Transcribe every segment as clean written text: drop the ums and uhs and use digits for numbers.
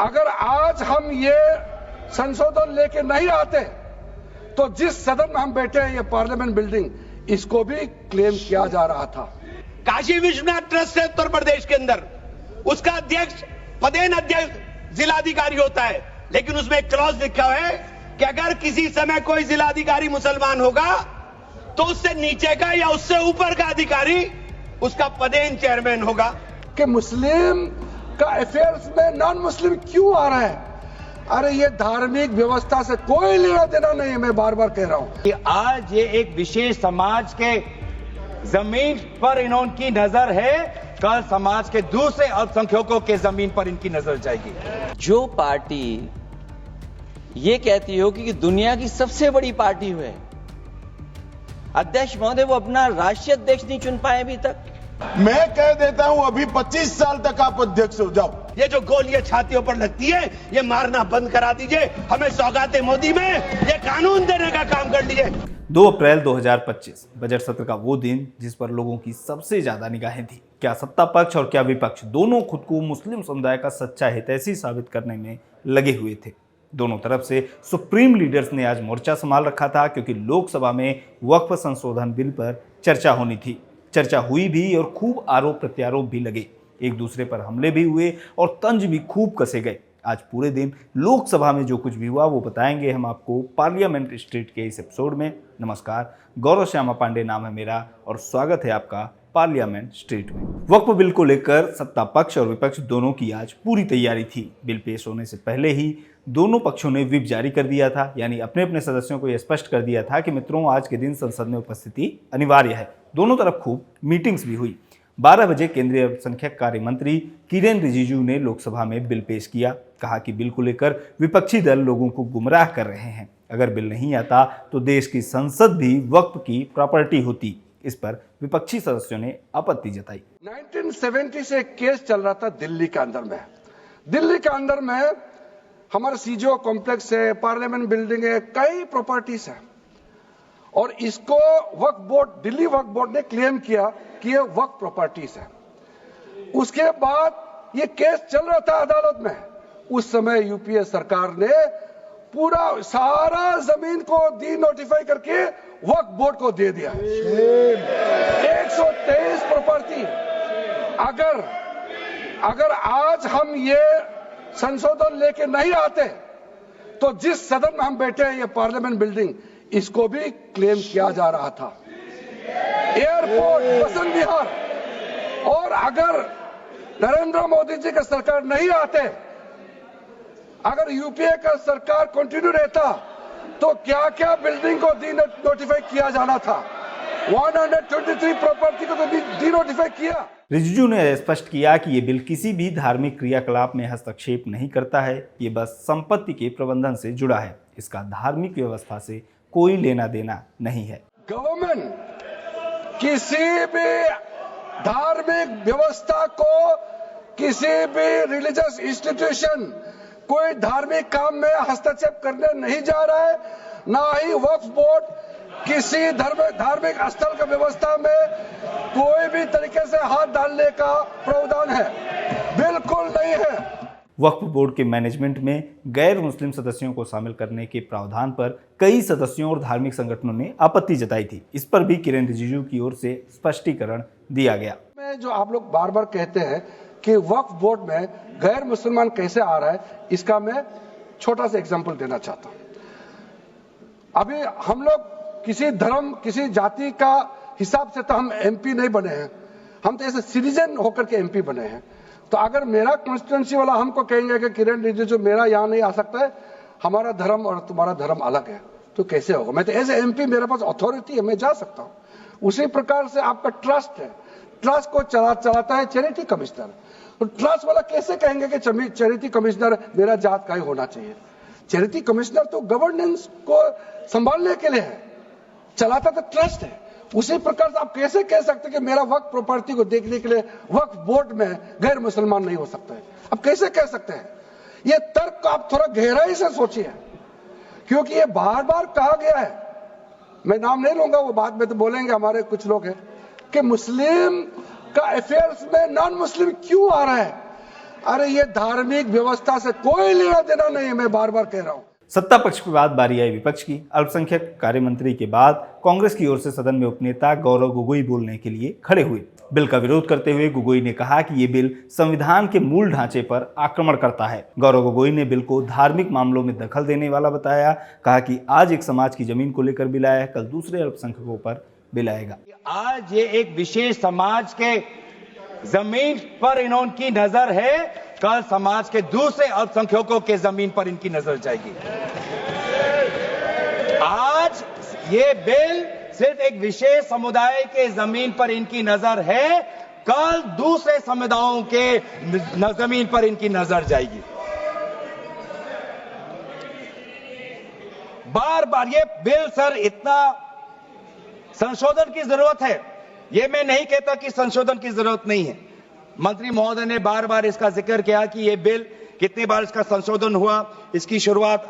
अगर आज हम ये संशोधन लेके नहीं आते तो जिस सदन में हम बैठे हैं, ये पार्लियामेंट बिल्डिंग, इसको भी क्लेम किया जा रहा था। काशी विश्वनाथ ट्रस्ट है उत्तर प्रदेश के अंदर, उसका अध्यक्ष पदेन अध्यक्ष जिलाधिकारी होता है, लेकिन उसमें एक क्लॉज लिखा है कि अगर किसी समय कोई जिलाधिकारी मुसलमान होगा तो उससे नीचे का या उससे ऊपर का अधिकारी उसका पदेन चेयरमैन होगा। कि मुस्लिम का अफेयर्स में नॉन मुस्लिम क्यों आ रहा है? अरे ये धार्मिक व्यवस्था से कोई लेना देना नहीं है, मैं बार बार कह रहा हूं कि आज ये एक विशेष समाज के जमीन पर इनकी नजर है, कल समाज के दूसरे अल्पसंख्यकों के जमीन पर इनकी नजर जाएगी। जो पार्टी ये कहती हो कि दुनिया की सबसे बड़ी पार्टी हुए अध्यक्ष महोदय, वो अपना राष्ट्रीय अध्यक्ष नहीं चुन पाए अभी तक। मैं कह देता हूं अभी 25 साल तक आप अध्यक्ष हो जाओ। ये जो गोलियां छातियों पर लगती है, ये मारना बंद करा दीजिए। हमें सौगाते मोदी में ये कानून देने का काम कर लीजिए। 2 अप्रैल 2025 बजट सत्र का वो दिन जिस पर लोगों की सबसे ज्यादा निगाहें थी। क्या सत्ता पक्ष और क्या विपक्ष दोनों खुद को मुस्लिम समुदाय का सच्चा हितैषी साबित करने में लगे हुए थे। दोनों तरफ से सुप्रीम लीडर्स ने आज मोर्चा संभाल रखा था, क्योंकि लोकसभा में वक्फ संशोधन बिल पर चर्चा होनी थी। चर्चा हुई भी और खूब आरोप प्रत्यारोप भी लगे, एक दूसरे पर हमले भी हुए और तंज भी खूब कसे गए। आज पूरे दिन लोकसभा में जो कुछ भी हुआ वो बताएंगे हम आपको पार्लियामेंट स्ट्रीट के इस एपिसोड में। नमस्कार, गौरव श्यामा पांडे नाम है मेरा और स्वागत है आपका पार्लियामेंट स्ट्रीट में। वक्फ बिल को लेकर सत्ता पक्ष और विपक्ष दोनों की आज पूरी तैयारी थी। बिल पेश होने से पहले ही दोनों पक्षों ने व्हिप जारी कर दिया था, यानी अपने अपने सदस्यों को यह स्पष्ट कर दिया था कि मित्रों, आज के दिन संसद में उपस्थिति अनिवार्य है। दोनों तरफ खूब मीटिंग्स भी हुई। 12 बजे केंद्रीय अल्पसंख्यक कार्य मंत्री किरेन रिजिजू ने लोकसभा में बिल पेश किया। कहा कि बिल को लेकर विपक्षी दल लोगों को गुमराह कर रहे हैं। अगर बिल नहीं आता तो देश की संसद भी वक्फ की प्रॉपर्टी होती। इस पर विपक्षी सदस्यों ने आपत्ति जताई। 1970 से एक केस चल रहा था दिल्ली के अंदर में। दिल्ली के अंदर में हमारा सीजीओ कॉम्प्लेक्स है, पार्लियामेंट बिल्डिंग है, कई प्रॉपर्टीज है, और इसको वक्फ बोर्ड, दिल्ली वक्फ बोर्ड ने क्लेम किया कि ये वक्फ प्रॉपर्टीज है। उसके बाद ये केस चल रहा था अदालत में। उस समय यूपीए सरकार ने पूरा सारा जमीन को डी नोटिफाई करके वक्फ बोर्ड को दे दिया। 123 प्रॉपर्टी। अगर आज हम ये संशोधन लेके नहीं आते तो जिस सदन में हम बैठे हैं, ये पार्लियामेंट बिल्डिंग, इसको भी क्लेम किया जा रहा था। एयरपोर्ट, बसंत विहार, और अगर नरेंद्र मोदी जी का सरकार नहीं आते, अगर यूपीए का सरकार कंटिन्यू रहता, तो क्या क्या बिल्डिंग को डी नोटिफाई किया जाना था। 123 प्रॉपर्टी को तो डी नोटिफाई किया। रिजिजू ने स्पष्ट किया कि ये बिल किसी भी धार्मिक क्रियाकलाप में हस्तक्षेप नहीं करता है। ये बस संपत्ति के प्रबंधन से जुड़ा है। इसका धार्मिक व्यवस्था से कोई लेना देना नहीं है। गवर्नमेंट किसी भी धार्मिक व्यवस्था को, किसी भी रिलीजियस इंस्टीट्यूशन, कोई धार्मिक काम में हस्तक्षेप करने नहीं जा रहा है। ना ही वक्फ बोर्ड किसी धार्मिक स्थल का व्यवस्था में कोई भी तरीके से हाथ डालने का प्रावधान है, बिल्कुल नहीं है। वक्फ बोर्ड के मैनेजमेंट में गैर मुस्लिम सदस्यों को शामिल करने के प्रावधान पर कई सदस्यों और धार्मिक संगठनों ने आपत्ति जताई थी। इस पर भी किरेन रिजिजू की ओर से स्पष्टीकरण दिया गया। जो आप लोग बार बार कहते हैं कि वक्फ बोर्ड में गैर मुसलमान कैसे आ रहा है, इसका मैं छोटा सा एग्जांपल देना चाहता हूं। अभी हम लोग किसी धर्म, किसी जाति का हिसाब से तो हम एमपी नहीं बने हैं, हम तो ऐसे सिटीजन होकर के एमपी बने हैं। तो अगर मेरा कॉन्स्टिट्यूंसी वाला हमको कहेंगे कि किरेन रिजिजू मेरा यहाँ नहीं आ सकता है, हमारा धर्म और तुम्हारा धर्म अलग है, तो कैसे होगा? मैं तो एज एमपी, मेरे पास अथॉरिटी है, मैं जा सकता हूँ। उसी प्रकार से आपका ट्रस्ट है, ट्रस्ट को चलाता है चैरिटी कमिश्नर। तो ट्रस्ट वाला कैसे कहेंगे कि चैरिटी कमिश्नर मेरा जात का ही होना चाहिए? चैरिटी कमिश्नर तो गवर्नेंस को संभालने के लिए है, चलाता तो ट्रस्ट है। उसी प्रकार से आप कैसे कह सकते हैं कि मेरा वक्फ प्रॉपर्टी को देखने के लिए वक्फ बोर्ड में गैर मुसलमान नहीं हो सकता है? आप कैसे कह सकते हैं? ये तर्क आप थोड़ा गहराई से सोचिए, क्योंकि ये बार बार कहा गया है। मैं नाम नहीं लूंगा, वो बाद में तो बोलेंगे हमारे कुछ लोग हैं कि मुस्लिम का अफेयर्स में नॉन मुस्लिम क्यों आ रहा है? अरे ये धार्मिक व्यवस्था से कोई लेना देना नहीं है, मैं बार बार कह रहा हूं। सत्ता पक्ष के बाद बारी आई विपक्ष की। अल्पसंख्यक कार्य मंत्री के बाद कांग्रेस की ओर से सदन में उपनेता गौरव गोगोई बोलने के लिए खड़े हुए। बिल का विरोध करते हुए गोगोई ने कहा कि ये बिल संविधान के मूल ढांचे पर आक्रमण करता है। गौरव गोगोई ने बिल को धार्मिक मामलों में दखल देने वाला बताया। कहा कि आज एक समाज की जमीन को लेकर बिल आया है, कल दूसरे अल्पसंख्यकों पर बिल आएगा। आज ये एक विशेष समाज के जमीन पर इनकी नजर है, कल समाज के दूसरे अल्पसंख्यकों के जमीन पर इनकी नजर जाएगी। आज ये बिल सिर्फ एक विशेष समुदाय के जमीन पर इनकी नजर है, कल दूसरे समुदायों के जमीन पर इनकी नजर जाएगी। बार बार ये बिल सर इतना संशोधन की जरूरत है, ये मैं नहीं कहता कि संशोधन की जरूरत नहीं है। मंत्री महोदय ने बार बार इसका जिक्र किया कि ये बिल कितनी बार इसका संशोधन हुआ। इसकी शुरुआत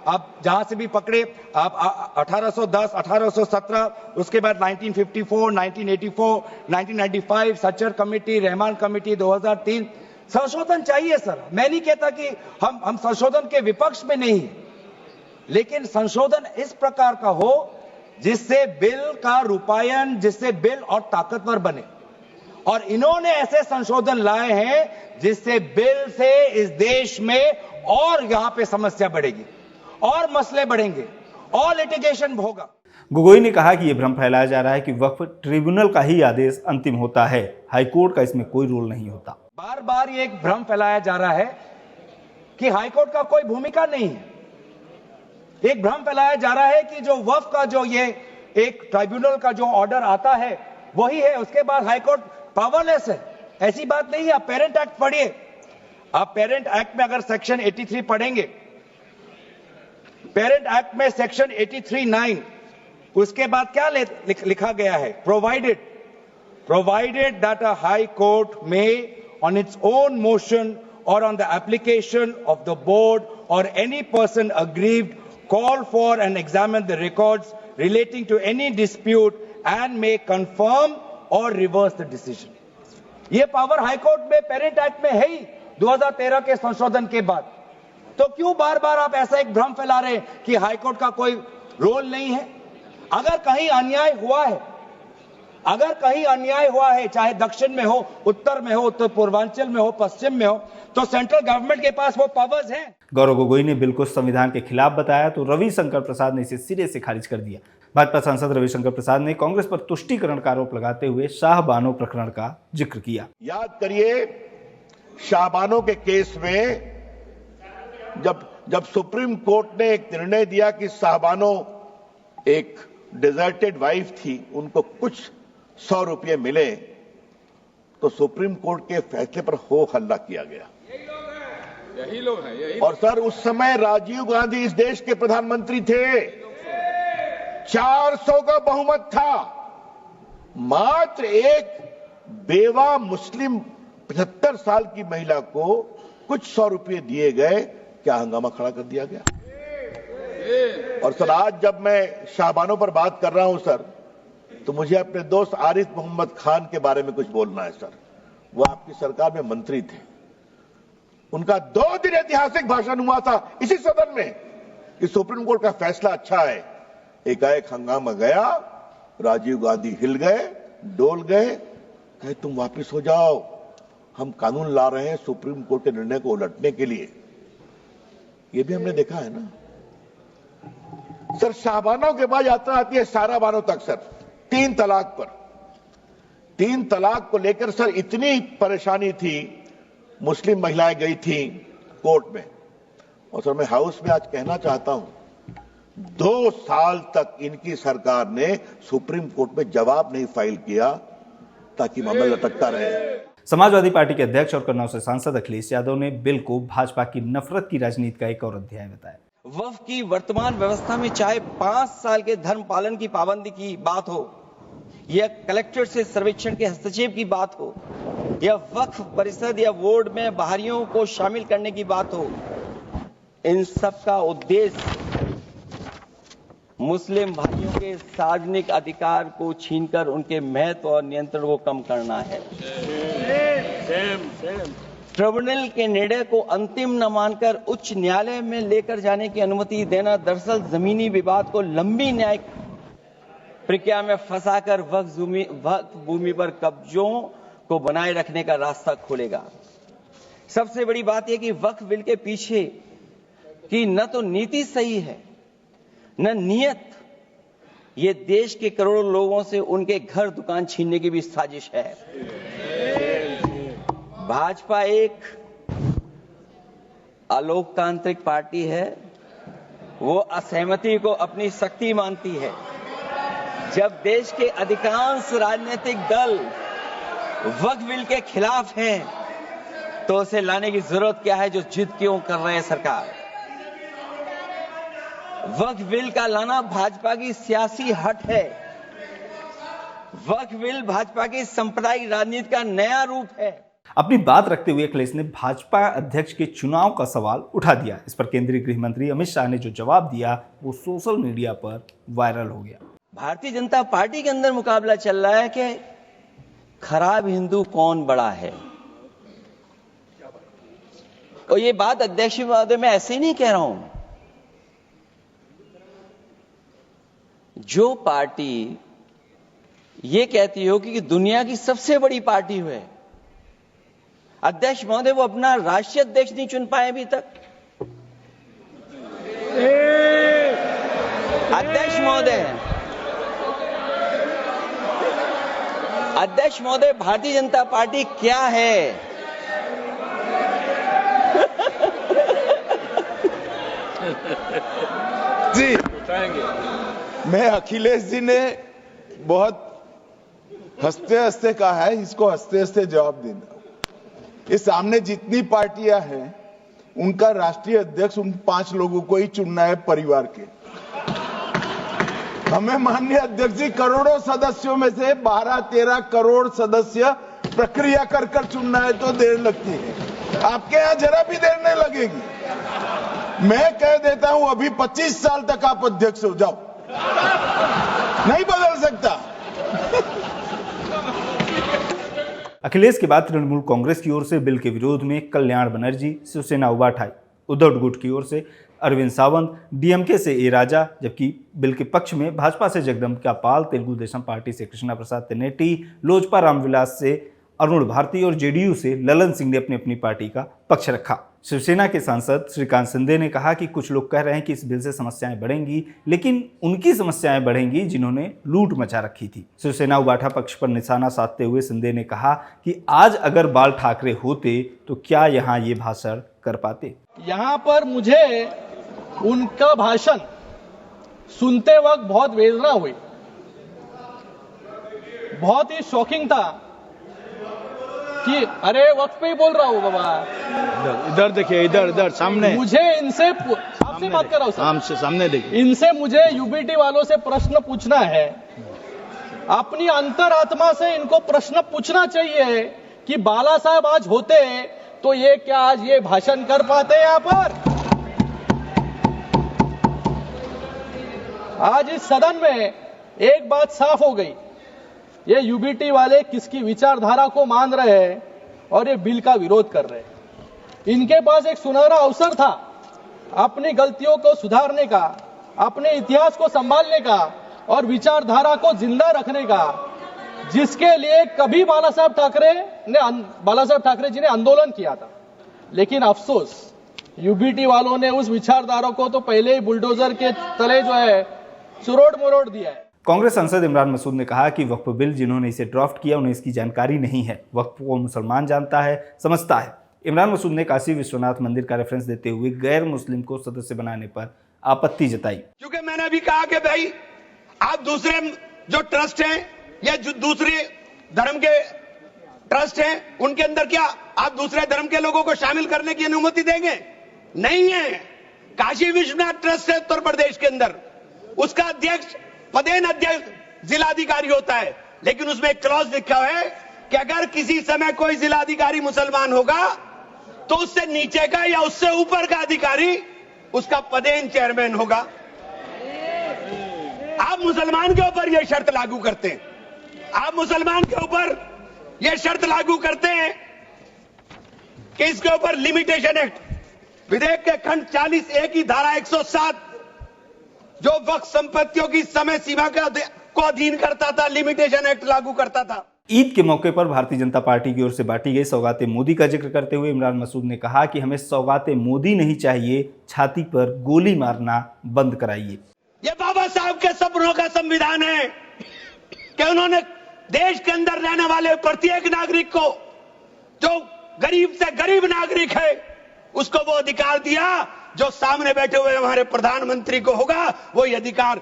आप जहां से भी पकड़े, आप 1810, 1817, उसके बाद 1954, 1984, 1995, सच्चर कमेटी, रहमान कमेटी 2003। संशोधन चाहिए सर, मैं नहीं कहता कि हम संशोधन के विपक्ष में नहीं, लेकिन संशोधन इस प्रकार का हो जिससे बिल का रूपायन, जिससे बिल और ताकतवर बने। और इन्होंने ऐसे संशोधन लाए हैं जिससे बिल से इस देश में और यहां पे समस्या बढ़ेगी और मसले बढ़ेंगे और लिटिगेशन होगा। गोगोई ने कहा कि यह भ्रम फैलाया जा रहा है कि वक्फ ट्रिब्यूनल का ही आदेश अंतिम होता है, हाईकोर्ट का इसमें कोई रोल नहीं होता। बार बार ये एक भ्रम फैलाया जा रहा है कि हाईकोर्ट का कोई भूमिका नहीं है। एक भ्रम फैलाया जा रहा है कि जो वक्फ का जो ये एक ट्राइब्यूनल का जो ऑर्डर आता है वही है, उसके बाद हाईकोर्ट पावरलेस है। ऐसी बात नहीं है। आप पेरेंट एक्ट पढ़िए, आप पेरेंट एक्ट में अगर सेक्शन 83 पढ़ेंगे, पेरेंट एक्ट में सेक्शन 83(9), उसके बाद क्या लिखा गया है? Provided that a high court may on its own motion और on the application of the board और any person aggrieved call for and examine the records relating to any dispute and may confirm or reverse the decision. ये power high court में parent act में है ही 2013 के संशोधन के बाद। तो क्यों बार बार आप ऐसा एक भ्रम फैला रहे हैं कि हाईकोर्ट का कोई रोल नहीं है? अगर कहीं अन्याय हुआ है, अगर कहीं अन्याय हुआ है, चाहे दक्षिण में हो, उत्तर में हो, उत्तर पूर्वांचल में हो, पश्चिम में हो, तो सेंट्रल गवर्नमेंट के पास वो पावर्स हैं। गौरव गोगोई ने बिल को संविधान के खिलाफ बताया तो रविशंकर प्रसाद ने इसे सिरे से खारिज कर दिया। भाजपा सांसद रविशंकर प्रसाद ने कांग्रेस पर तुष्टीकरण का आरोप लगाते हुए शाहबानो प्रकरण का जिक्र किया। याद करिए, शाहबानो के केस में जब सुप्रीम कोर्ट ने एक निर्णय दिया कि शाहबानो एक डिजर्टेड वाइफ थी, उनको कुछ 100 रुपये मिले, तो सुप्रीम कोर्ट के फैसले पर हो हल्ला किया गया। यही लोग हैं। और सर, उस समय राजीव गांधी इस देश के प्रधानमंत्री थे, 400 का बहुमत था, मात्र एक बेवा मुस्लिम 75 साल की महिला को कुछ 100 रुपये दिए गए, क्या हंगामा खड़ा कर दिया गया। और सर, आज जब मैं शाहबानो पर बात कर रहा हूं सर, तो मुझे अपने दोस्त आरिफ मोहम्मद खान के बारे में कुछ बोलना है सर। वो आपकी सरकार में मंत्री थे, उनका 2 दिन ऐतिहासिक भाषण हुआ था इसी सदन में कि सुप्रीम कोर्ट का फैसला अच्छा है। एकाएक हंगामा गया, राजीव गांधी हिल गए, डोल गए, कहे तुम वापिस हो जाओ, हम कानून ला रहे हैं सुप्रीम कोर्ट के निर्णय को उलटने के लिए। ये भी हमने देखा है ना सर। शाहबानो के बाद यात्रा आती है साराबानो तक सर, 3 तलाक पर। 3 तलाक को लेकर सर इतनी परेशानी थी, मुस्लिम महिलाएं गई थी कोर्ट में। और सर, मैं हाउस में आज कहना चाहता हूं, 2 साल तक इनकी सरकार ने सुप्रीम कोर्ट में जवाब नहीं फाइल किया ताकि मामला लटकता रहे। समाजवादी पार्टी के अध्यक्ष और कन्नौज से सांसद अखिलेश यादव ने बिल को भाजपा की नफरत की राजनीति का एक और अध्याय बताया। वक्फ की वर्तमान व्यवस्था में चाहे 5 साल के धर्म पालन की पाबंदी की बात हो, या कलेक्टर से सर्वेक्षण के हस्तक्षेप की बात हो, या वक्फ परिषद या बोर्ड में बाहरियों को शामिल करने की बात हो, इन सब का उद्देश्य मुस्लिम भाइयों के सार्वजनिक अधिकार को छीनकर उनके महत्व और नियंत्रण को कम करना है। ट्रिब्यूनल के निर्णय को अंतिम न मानकर उच्च न्यायालय में लेकर जाने की अनुमति देना दरअसल जमीनी विवाद को लंबी न्यायिक प्रक्रिया में फंसाकर वक्फ भूमि पर कब्जों को बनाए रखने का रास्ता खोलेगा। सबसे बड़ी बात यह कि वक्फ बिल के पीछे की न तो नीति सही है न नीयत, ये देश के करोड़ों लोगों से उनके घर दुकान छीनने की भी साजिश है। भाजपा एक अलोकतांत्रिक पार्टी है, वो असहमति को अपनी शक्ति मानती है। जब देश के अधिकांश राजनीतिक दल वक्फ बिल के खिलाफ हैं, तो उसे लाने की जरूरत क्या है जो जिद क्यों कर रहे हैं सरकार। वक्फ बिल का लाना भाजपा की सियासी हट है। वक्फ बिल भाजपा की सांप्रदायिक राजनीति का नया रूप है। अपनी बात रखते हुए अखिलेश ने भाजपा अध्यक्ष के चुनाव का सवाल उठा दिया। इस पर केंद्रीय गृह मंत्री अमित शाह ने जो जवाब दिया वो सोशल मीडिया पर वायरल हो गया। भारतीय जनता पार्टी के अंदर मुकाबला चल रहा है कि खराब हिंदू कौन बड़ा है। और ये बात अध्यक्ष महोदय मैं ऐसे ही नहीं कह रहा हूं। जो पार्टी ये कहती हो कि दुनिया की सबसे बड़ी पार्टी है, अध्यक्ष महोदय वो अपना राष्ट्रीय अध्यक्ष नहीं चुन पाए अभी तक। अध्यक्ष महोदय भारतीय जनता पार्टी क्या है? जी मैं अखिलेश जी ने बहुत हंसते हंसते कहा है, इसको हंसते हंसते जवाब देना। इस सामने जितनी पार्टियां हैं उनका राष्ट्रीय अध्यक्ष उन 5 लोगों को ही चुनना है परिवार के। हमें माननीय अध्यक्ष जी करोड़ों सदस्यों में से 12-13 करोड़ सदस्य प्रक्रिया कर कर चुनना है तो देर लगती है। आपके यहां जरा भी देर नहीं लगेगी। मैं कह देता हूं अभी 25 साल तक आप अध्यक्ष हो जाओ, नहीं बदल सकता। अखिलेश के बाद तृणमूल कांग्रेस की ओर से बिल के विरोध में कल्याण बनर्जी, शिवसेना उबाठाई, उद्धव गुट की ओर से अरविंद सावंत, डीएमके से ए राजा, जबकि बिल के पक्ष में भाजपा से जगदम्बिका पाल, तेलुगु देशम पार्टी से कृष्णा प्रसाद तेनेटी, लोजपा रामविलास से अरुण भारती और जेडीयू से ललन सिंह ने अपनी अपनी पार्टी का पक्ष रखा। शिवसेना के सांसद श्रीकांत शिंदे ने कहा कि कुछ लोग कह रहे हैं कि इस बिल से समस्याएं बढ़ेंगी, लेकिन उनकी समस्याएं बढ़ेंगी जिन्होंने लूट मचा रखी थी। शिवसेना उबाठा पक्ष पर निशाना साधते हुए शिंदे ने कहा कि आज अगर बाल ठाकरे होते तो क्या यहाँ ये भाषण कर पाते। यहाँ पर मुझे उनका भाषण सुनते वक्त बहुत वेदना हुई, बहुत ही शॉकिंग था कि अरे वक्त पे ही बोल रहा हूँ बाबा। इधर देखिए, इधर सामने। मुझे इनसे आपसे बात कर रहा हूँ, सामने देखिए। इनसे मुझे यूबीटी वालों से प्रश्न पूछना है। अपनी अंतरात्मा से इनको प्रश्न पूछना चाहिए कि बाला साहब आज होते तो ये क्या आज ये भाषण कर पाते यहाँ पर? आज इस सदन में एक बात साफ हो गई, ये यूबीटी वाले किसकी विचारधारा को मान रहे हैं और ये बिल का विरोध कर रहे हैं। इनके पास एक सुनहरा अवसर था अपनी गलतियों को सुधारने का, अपने इतिहास को संभालने का और विचारधारा को जिंदा रखने का, जिसके लिए कभी बाला साहब ठाकरे जी ने आंदोलन किया था। लेकिन अफसोस यूबीटी वालों ने उस विचारधारा को तो पहले ही बुलडोजर के तले जो है सुरोड़ मरोड़ दिया है। कांग्रेस सांसद इमरान मसूद ने कहा कि वक्फ बिल जिन्होंने इसे ड्राफ्ट किया उन्हें इसकी जानकारी नहीं है। वक्फ को मुसलमान जानता है, समझता है। इमरान मसूद ने काशी विश्वनाथ मंदिर का रेफरेंस देते हुए गैर मुस्लिम को सदस्य बनाने पर आपत्ति जताई। क्योंकि मैंने अभी कहा कि भाई आप दूसरे जो ट्रस्ट हैं या जो दूसरे धर्म के ट्रस्ट हैं उनके अंदर क्या आप दूसरे धर्म के लोगों को शामिल करने की अनुमति देंगे? नहीं है। काशी विश्वनाथ ट्रस्ट है उत्तर प्रदेश के अंदर, उसका अध्यक्ष पदेन अध्यक्ष जिलाधिकारी होता है, लेकिन उसमें एक क्लॉज लिखा है कि अगर किसी समय कोई जिलाधिकारी मुसलमान होगा तो उससे नीचे का या उससे ऊपर का अधिकारी उसका पदेन चेयरमैन होगा। आप मुसलमान के ऊपर यह शर्त लागू करते हैं, आप मुसलमान के ऊपर यह शर्त लागू करते हैं कि इसके ऊपर लिमिटेशन एक्ट, विधेयक के खंड 40A की धारा 107 जो वक्फ संपत्तियों की समय सीमा को अधीन करता था, लिमिटेशन एक्ट लागू करता था। ईद के मौके पर भारतीय जनता पार्टी की ओर से बांटी गई सौगाते मोदी का जिक्र करते हुए इमरान मसूद ने कहा कि हमें सौगाते मोदी नहीं चाहिए, छाती पर गोली मारना बंद कराइए। ये बाबा साहब के सपनों का संविधान है कि उन्होंने देश के अंदर रहने वाले प्रत्येक नागरिक को, जो गरीब से गरीब नागरिक है, उसको वो अधिकार दिया जो सामने बैठे हुए हमारे प्रधानमंत्री को होगा, वो ये अधिकार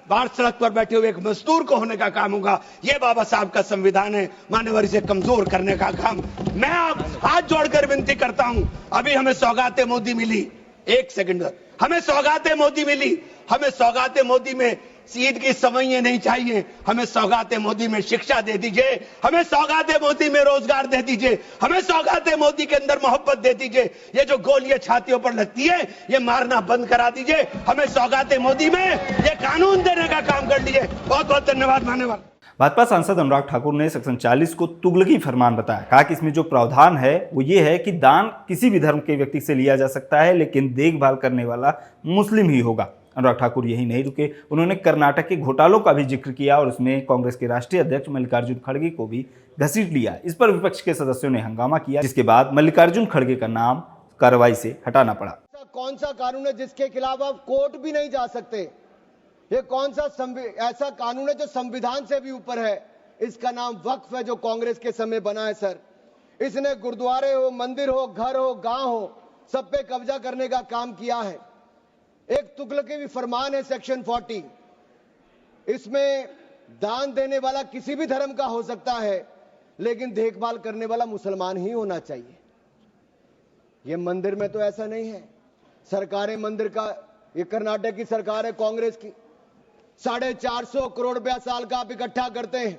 बाहर सड़क पर बैठे हुए एक मजदूर को होने का काम होगा। ये बाबा साहब का संविधान है। मानवर इसे कमजोर करने का काम, मैं आप हाथ जोड़कर विनती करता हूं, अभी हमें सौगाते मोदी मिली, एक सेकंड, हमें सौगाते मोदी मिली, हमें सौगाते मोदी में ईद की सवैयां नहीं चाहिए, हमें सौगाते मोदी में शिक्षा दे दीजिए, हमें सौगाते मोदी में रोजगार दे दीजिए, हमें सौगाते मोदी के अंदर मोहब्बत दे दीजिए। ये जो गोलियां छातियों पर लगती है, ये मारना बंद करा दीजिए। हमें सौगाते मोदी में ये कानून देने का काम कर लीजिए। बहुत बहुत धन्यवाद। मान्यवर भाजपा सांसद अनुराग ठाकुर ने सेक्शन 40 को तुगलकी फरमान बताया। कहा कि इसमें जो प्रावधान है वो ये है कि दान किसी भी धर्म के व्यक्ति से लिया जा सकता है, लेकिन देखभाल करने वाला मुस्लिम ही होगा। अनुराग ठाकुर यही नहीं रुके, उन्होंने कर्नाटक के घोटालों का भी जिक्र किया और उसमें कांग्रेस के राष्ट्रीय अध्यक्ष मल्लिकार्जुन खड़गे को भी घसीट लिया। इस पर विपक्ष के सदस्यों ने हंगामा किया, जिसके बाद मल्लिकार्जुन खड़गे का नाम कार्रवाई से हटाना पड़ा। कौन सा कानून है जिसके खिलाफ आप कोर्ट भी नहीं जा सकते? ये कौन सा ऐसा कानून है जो संविधान से भी ऊपर है? इसका नाम वक्फ है, जो कांग्रेस के समय बना है। सर, इसने गुरुद्वारे हो, मंदिर हो, घर हो, गांव हो, सब पे कब्जा करने का काम किया है। एक तुगलकी भी फरमान है सेक्शन 40, इसमें दान देने वाला किसी भी धर्म का हो सकता है, लेकिन देखभाल करने वाला मुसलमान ही होना चाहिए। ये मंदिर में तो ऐसा नहीं है। सरकारें मंदिर का, ये कर्नाटक की सरकार है कांग्रेस की, 450 करोड़ रुपया साल का आप इकट्ठा करते हैं,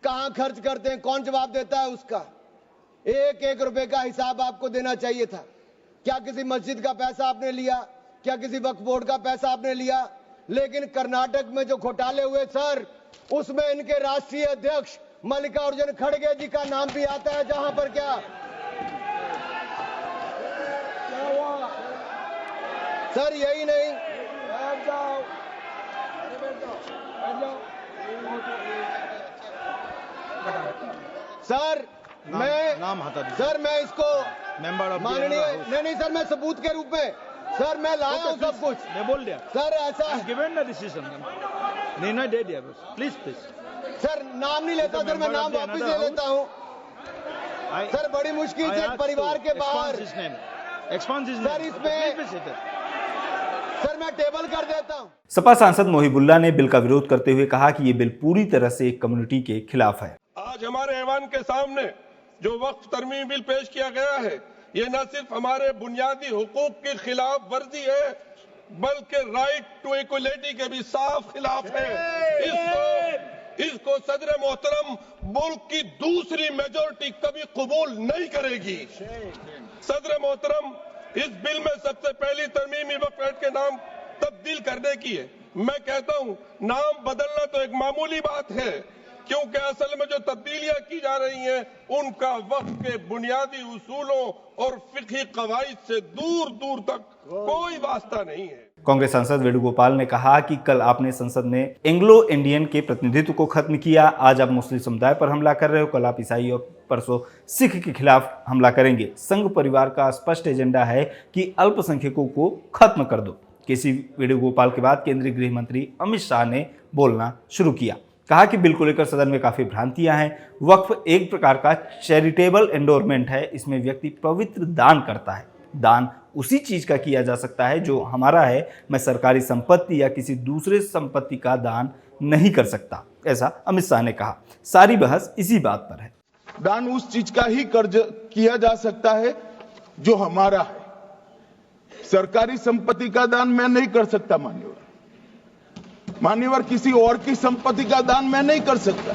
कहां खर्च करते हैं, कौन जवाब देता है उसका? एक एक रुपए का हिसाब आपको देना चाहिए था। क्या किसी मस्जिद का पैसा आपने लिया? क्या किसी वक्फ बोर्ड का पैसा आपने लिया? लेकिन कर्नाटक में जो घोटाले हुए सर, उसमें इनके राष्ट्रीय अध्यक्ष मल्लिकार्जुन खड़गे जी का नाम भी आता है। जहां पर क्या हुआ सर? यही नहीं, बैठ जाओ, सर मैं इसको माननीय नहीं सर, मैं सबूत के रूप में सर मैं लाया हूं सब कुछ। मैं बोल दिया सर, ऐसा गिवन द डिसीजन, निर्णय दे दिया बस। प्लीज सर, नाम नहीं लेता सर, मैं नाम वापस ले लेता हूं सर। बड़ी मुश्किल से परिवार के बाहर सर, इसमें सर मैं टेबल कर देता हूं। सपा सांसद मोहिबुल्लाह ने बिल का विरोध करते हुए कहा कि ये बिल पूरी तरह से एक कम्युनिटी के खिलाफ है। आज हमारे ऐवान के सामने जो वक्फ तरमीम बिल पेश किया गया है, ये न सिर्फ हमारे बुनियादी हुकूक की खिलाफ वर्जी है, बल्कि राइट टू इक्वलिटी के भी साफ खिलाफ है। इसको सदर मोहतरम मुल्क की दूसरी मेजोरिटी कभी कबूल नहीं करेगी। सदर मोहतरम, इस बिल में सबसे पहली तरमीमी वक्फ एक्ट के नाम तब्दील करने की है। मैं कहता हूं, नाम बदलना तो एक मामूली बात है, क्योंकि असल में जो तब्दीलियां की जा रही हैं, उनका वक्फ के बुनियादी उसूलों और फिक़ही कवाइद से दूर दूर तक कोई वास्ता नहीं है। कांग्रेस सांसद वेणुगोपाल ने कहा कि कल आपने संसद में एंग्लो इंडियन के प्रतिनिधित्व को खत्म किया, आज आप मुस्लिम समुदाय पर हमला कर रहे हो, कल आप ईसाई और परसों सिख के खिलाफ हमला करेंगे। संघ परिवार का स्पष्ट एजेंडा है कि अल्पसंख्यकों को खत्म कर दो। केसी वेणुगोपाल के बाद केंद्रीय गृह मंत्री अमित शाह ने बोलना शुरू किया। कहा कि बिल को लेकर सदन में काफी भ्रांतियां हैं। वक्फ एक प्रकार का चैरिटेबल एंडोरमेंट है, इसमें व्यक्ति पवित्र दान करता है। दान उसी चीज का किया जा सकता है जो हमारा है। मैं सरकारी संपत्ति या किसी दूसरे संपत्ति का दान नहीं कर सकता, ऐसा अमित शाह ने कहा। सारी बहस इसी बात पर है। दान उस चीज का ही कर्ज किया जा सकता है जो हमारा है। सरकारी संपत्ति का दान मैं नहीं कर सकता मान्यवर, किसी और की संपत्ति का दान मैं नहीं कर सकता।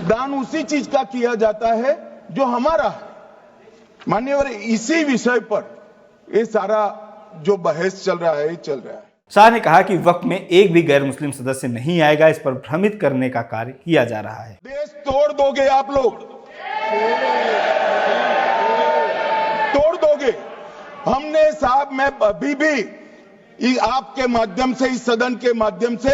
दान उसी चीज का किया जाता है जो हमारा है मान्यवर। इसी विषय पर ये सारा जो बहस चल रहा है शाह ने कहा कि वक्फ में एक भी गैर मुस्लिम सदस्य नहीं आएगा, इस पर भ्रमित करने का कार्य किया जा रहा है। देश तोड़ दोगे आप लोग। तोड़ दोगे। हमने साहब, मैं अभी भी आपके माध्यम से, इस सदन के माध्यम से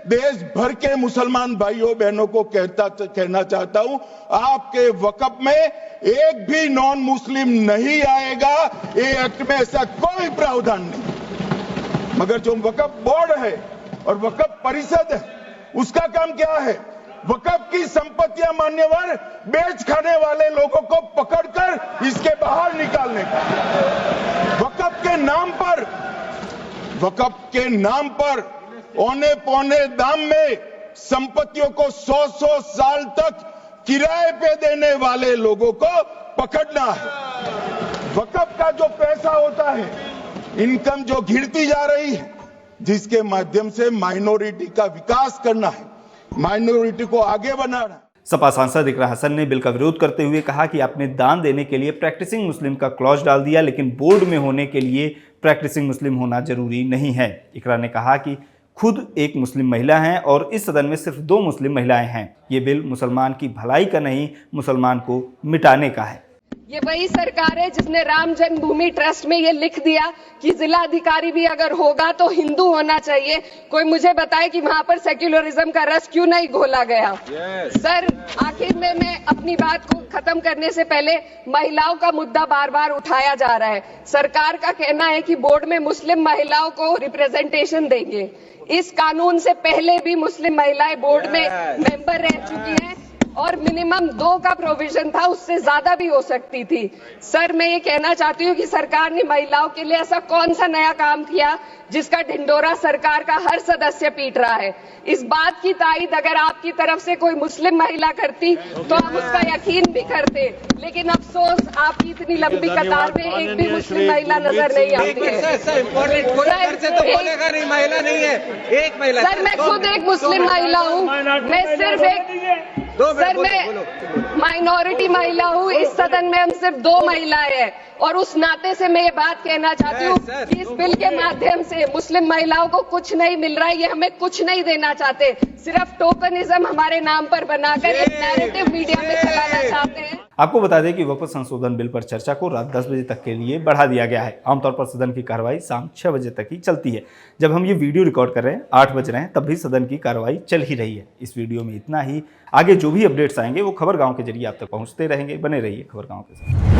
देश भर के मुसलमान भाइयों बहनों को कहना चाहता हूं, आपके वक्फ में एक भी नॉन मुस्लिम नहीं आएगा। ये एक्ट में ऐसा कोई प्रावधान नहीं। मगर जो वक्फ बोर्ड है और वक्फ परिषद है, उसका काम क्या है? वक्फ की संपत्तियां मान्यवर बेच खाने वाले लोगों को पकड़कर इसके बाहर निकालने का। वक्फ के नाम पर औने पौने दाम में संपत्तियों को 100 साल तक किराए पे देने वाले लोगों को पकड़ना है। वक्फ का जो पैसा होता है, इनकम जो घिरती जा रही है, जिसके माध्यम से माइनॉरिटी का विकास करना है, माइनॉरिटी को आगे बढ़ाना। सपा सांसद इकरा हसन ने बिल का विरोध करते हुए कहा कि आपने दान देने के लिए प्रैक्टिसिंग मुस्लिम का क्लॉज डाल दिया, लेकिन बोर्ड में होने के लिए प्रैक्टिसिंग मुस्लिम होना जरूरी नहीं है। इकरा ने कहा कि खुद एक मुस्लिम महिला हैं और इस सदन में सिर्फ 2 मुस्लिम महिलाएं हैं। ये बिल मुसलमान की भलाई का नहीं, मुसलमान को मिटाने का है। ये वही सरकार है जिसने राम जन्मभूमि ट्रस्ट में ये लिख दिया कि जिला अधिकारी भी अगर होगा तो हिंदू होना चाहिए। कोई मुझे बताए कि वहां पर सेक्युलरिज्म का रस क्यों नहीं घोला गया? सर, आखिर में मैं अपनी बात को खत्म करने से पहले, महिलाओं का मुद्दा बार बार उठाया जा रहा है। सरकार का कहना है कि बोर्ड में मुस्लिम महिलाओं को रिप्रेजेंटेशन देंगे। इस कानून से पहले भी मुस्लिम महिलाएं बोर्ड में मेंबर रह चुकी हैं और मिनिमम 2 का प्रोविजन था, उससे ज्यादा भी हो सकती थी। सर, मैं ये कहना चाहती हूँ कि सरकार ने महिलाओं के लिए ऐसा कौन सा नया काम किया जिसका ढिंडोरा सरकार का हर सदस्य पीट रहा है? इस बात की तायद अगर आपकी तरफ से कोई मुस्लिम महिला करती तो हम उसका यकीन भी करते, लेकिन अफसोस आपकी इतनी लंबी कतार में एक भी मुस्लिम महिला नजर नहीं आती है। सर, मैं खुद एक मुस्लिम महिला हूँ, मैं सिर्फ एक सर मैं माइनॉरिटी महिला हूँ। इस सदन में हम सिर्फ 2 महिलाएं हैं और उस नाते से मैं ये बात कहना चाहती हूँ कि इस बिल के माध्यम से मुस्लिम महिलाओं को कुछ नहीं मिल रहा है। ये हमें कुछ नहीं देना चाहते, सिर्फ टोकनिज्म हमारे नाम पर बनाकर एक नैरेटिव मीडिया में चलाना चाहते हैं। आपको बता दें कि वक्फ संशोधन बिल पर चर्चा को रात 10 बजे तक के लिए बढ़ा दिया गया है। आमतौर पर सदन की कार्रवाई शाम 6 बजे तक ही चलती है। जब हम ये वीडियो रिकॉर्ड कर रहे हैं 8 बज रहे हैं, तब भी सदन की कार्रवाई चल ही रही है। इस वीडियो में इतना ही। आगे जो भी अपडेट्स आएंगे वो खबर गांव के जरिए आप तक पहुंचते रहेंगे। बने रहिए खबर गांव के साथ।